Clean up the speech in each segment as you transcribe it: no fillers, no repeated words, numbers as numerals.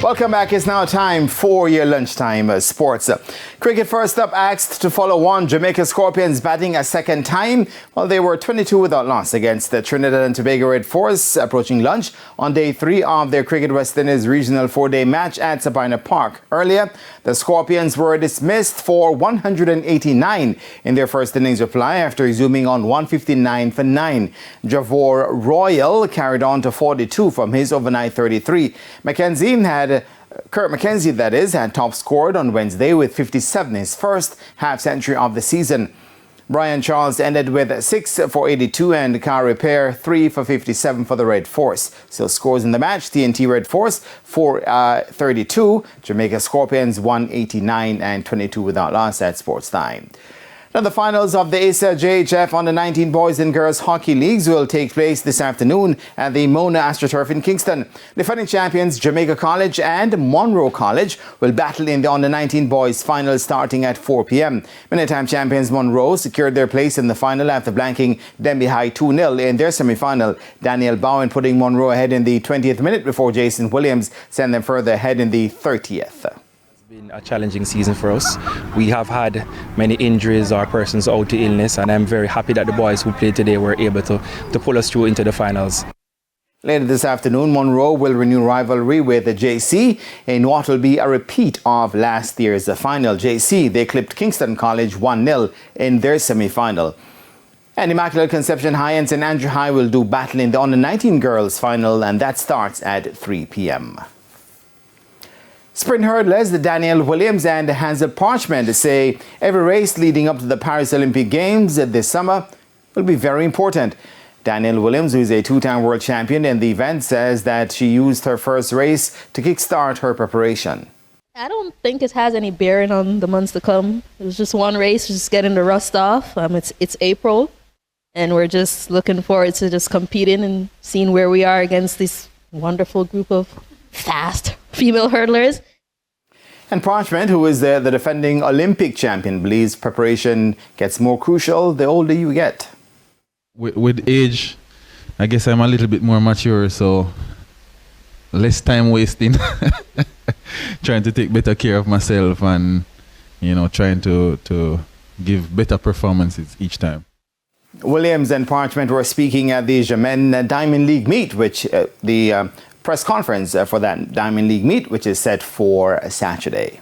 Welcome back. It's now time for your lunchtime sports. Cricket first up, asked to follow on. Jamaica Scorpions batting a second time. Well, they were 22 without loss against the Trinidad and Tobago Red Force approaching lunch on day 3 of their Cricket West Indies regional 4-day match at Sabina Park. Earlier, the Scorpions were dismissed for 189 in their first innings reply after resuming on 159 for 9. Javor Royal carried on to 42 from his overnight 33. Kurt Mackenzie, had top scored on Wednesday with 57, his first half-century of the season. Brian Charles ended with 6 for 82 and Car Repair 3 for 57 for the Red Force. Still scores in the match: TNT Red Force 432, Jamaica Scorpions 189 and 22 without loss at Sports Time. Now, the finals of the ASA JFF Under-19 Boys and Girls Hockey Leagues will take place this afternoon at the Mona AstroTurf in Kingston. Defending champions Jamaica College and Monroe College will battle in the Under-19 Boys final starting at 4 p.m. Many-time champions Monroe secured their place in the final after blanking Denby High 2-0 in their semi-final. Daniel Bowen putting Monroe ahead in the 20th minute before Jason Williams sent them further ahead in the 30th. Been a challenging season for us. We have had many injuries or persons out to illness, and I'm very happy that the boys who played today were able to pull us through into the finals. Later this afternoon, Monroe will renew rivalry with the JC in what will be a repeat of last year's final. JC, they clipped Kingston College 1-0 in their semi-final. And Immaculate Conception High and St. Andrew High will do battle in the Under-19 Girls final, and that starts at 3 p.m. Sprint hurdlers Daniel Williams and Hansel Parchment say every race leading up to the Paris Olympic Games this summer will be very important. Daniel Williams, who is a 2-time world champion in the event, says that she used her first race to kickstart her preparation. I don't think it has any bearing on the months to come. It was just one race, just getting the rust off. It's April, and we're just looking forward to just competing and seeing where we are against this wonderful group of fast female hurdlers. And Parchment, who is the defending Olympic champion, believes preparation gets more crucial the older you get. With age, I guess I'm a little bit more mature, so less time wasting, trying to take better care of myself and, trying to give better performances each time. Williams and Parchment were speaking at the Jamaican Diamond League meet, which the press conference for that Diamond League meet, which is set for Saturday.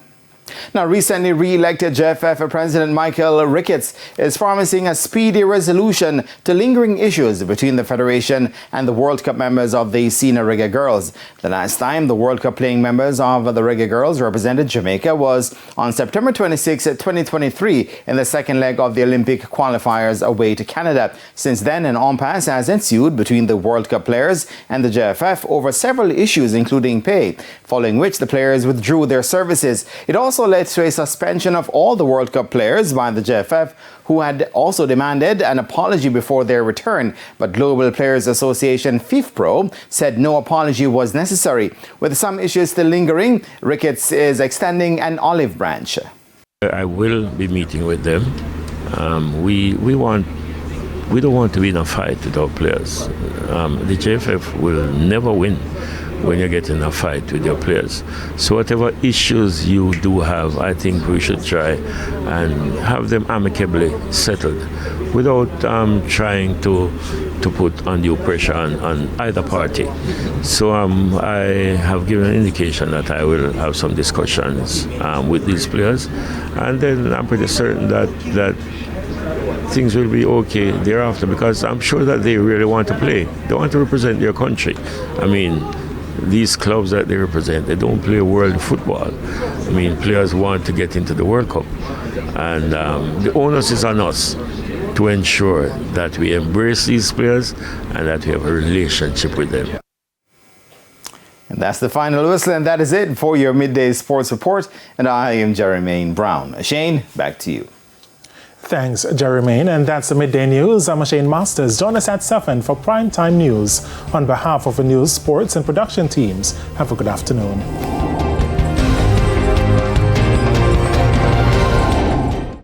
Now, recently re-elected JFF President Michael Ricketts is promising a speedy resolution to lingering issues between the Federation and the World Cup members of the senior Reggae Girls. The last time the World Cup playing members of the Reggae Girls represented Jamaica was on September 26, 2023 in the second leg of the Olympic qualifiers away to Canada. Since then, an impasse has ensued between the World Cup players and the JFF over several issues, including pay, following which the players withdrew their services. It also led to a suspension of all the World Cup players by the JFF, who had also demanded an apology before their return. But Global Players Association FIFPro said no apology was necessary. With some issues still lingering, Ricketts is extending an olive branch. I will be meeting with them. We don't want to be in a fight with our players. The JFF will never win when you get in a fight with your players. So whatever issues you do have, I think we should try and have them amicably settled without trying to put undue pressure on either party. So I have given an indication that I will have some discussions with these players, and then I'm pretty certain that things will be okay thereafter, because I'm sure that they really want to play. They want to represent their country. These clubs that they represent, they don't play world football. Players want to get into the World Cup. And the onus is on us to ensure that we embrace these players and that we have a relationship with them. And that's the final whistle, and that is it for your midday sports report. And I am Jermaine Brown. Shane, back to you. Thanks, Jermaine. And that's the Midday News. I'm Shane Masters. Join us at 7 for Primetime News. On behalf of the news, sports, and production teams, have a good afternoon.